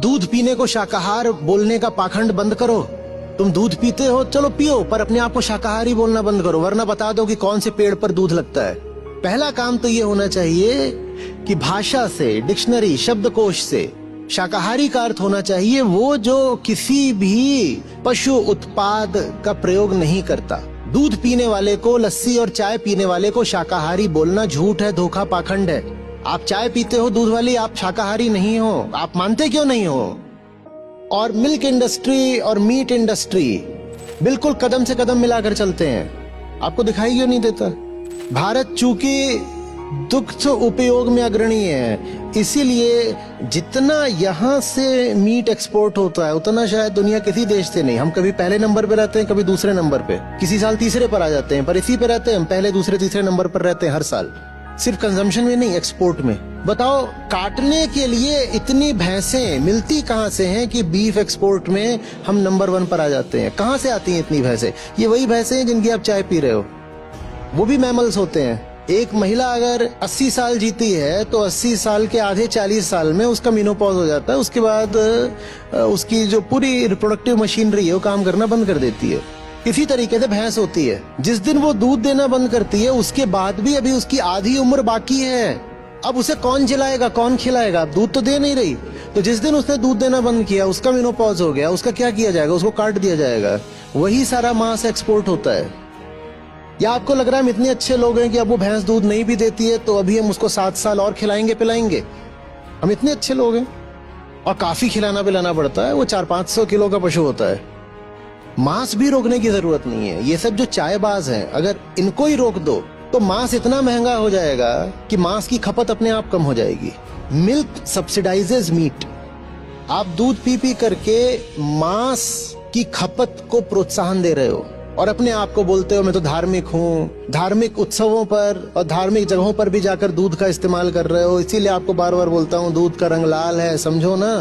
दूध पीने को शाकाहार बोलने का पाखंड बंद करो। तुम दूध पीते हो, चलो पियो, पर अपने आप को शाकाहारी बोलना बंद करो, वरना बता दो कि कौन से पेड़ पर दूध लगता है। पहला काम तो ये होना चाहिए कि भाषा से, डिक्शनरी, शब्दकोश से शाकाहारी का अर्थ होना चाहिए वो जो किसी भी पशु उत्पाद का प्रयोग नहीं करता। दूध पीने वाले को, लस्सी और चाय पीने वाले को शाकाहारी बोलना झूठ है, धोखा, पाखंड है। आप चाय पीते हो दूध वाली, आप शाकाहारी नहीं हो। आप मानते क्यों नहीं हो? और मिल्क इंडस्ट्री और मीट इंडस्ट्री बिल्कुल कदम से कदम मिलाकर चलते हैं। आपको दिखाई क्यों नहीं देता? भारत चूंकि दुग्ध उपयोग में अग्रणी है, इसीलिए जितना यहाँ से मीट एक्सपोर्ट होता है उतना शायद दुनिया किसी देश से नहीं। हम कभी पहले नंबर पे रहते हैं, कभी दूसरे नंबर पे, किसी साल तीसरे पर आ जाते हैं, पर इसी पे रहते हैं हम, पहले दूसरे तीसरे नंबर पर रहते हैं हर साल। सिर्फ कंजम्पशन में नहीं, एक्सपोर्ट में। बताओ, काटने के लिए इतनी भैंसें मिलती कहाँ से हैं कि बीफ एक्सपोर्ट में हम नंबर 1 पर आ जाते हैं? कहाँ से आती हैं इतनी भैंसें? ये वही भैंसें हैं जिनकी आप चाय पी रहे हो। वो भी मैमल्स होते हैं। एक महिला अगर 80 साल जीती है तो 80 साल के आधे 40 साल में उसका मेनोपॉज हो जाता है। उसके बाद उसकी जो पूरी रिप्रोडक्टिव मशीनरी है वो काम करना बंद कर देती है। इसी तरीके से भैंस होती है। जिस दिन वो दूध देना बंद करती है उसके बाद भी अभी उसकी आधी उम्र बाकी है। अब उसे कौन जिलाएगा, कौन खिलाएगा? दूध तो दे नहीं रही। तो जिस दिन उसने दूध देना बंद किया, उसका मेनोपॉज हो गया, उसका क्या किया जाएगा? उसको काट दिया जाएगा। वही सारा मांस एक्सपोर्ट होता है। या आपको लग रहा है हम इतने अच्छे लोग हैं कि अब वो भैंस दूध नहीं भी देती है तो अभी हम उसको 7 साल और खिलाएंगे पिलाएंगे? हम इतने अच्छे लोग हैं? और काफी खिलाना पिलाना पड़ता है। वो 400-500 किलो का पशु होता है। मांस भी रोकने की जरूरत नहीं है। ये सब जो चायबाज हैं, अगर इनको ही रोक दो तो मांस इतना महंगा हो जाएगा कि मांस की खपत अपने आप कम हो जाएगी। Milk subsidises meat. आप दूध पी पी करके मांस की खपत को प्रोत्साहन दे रहे हो और अपने आप को बोलते हो मैं तो धार्मिक हूँ। धार्मिक उत्सवों पर और धार्मिक जगहों पर भी जाकर दूध का इस्तेमाल कर रहे हो। इसीलिए आपको बार बार बोलता हूँ दूध का रंग लाल है, समझो ना।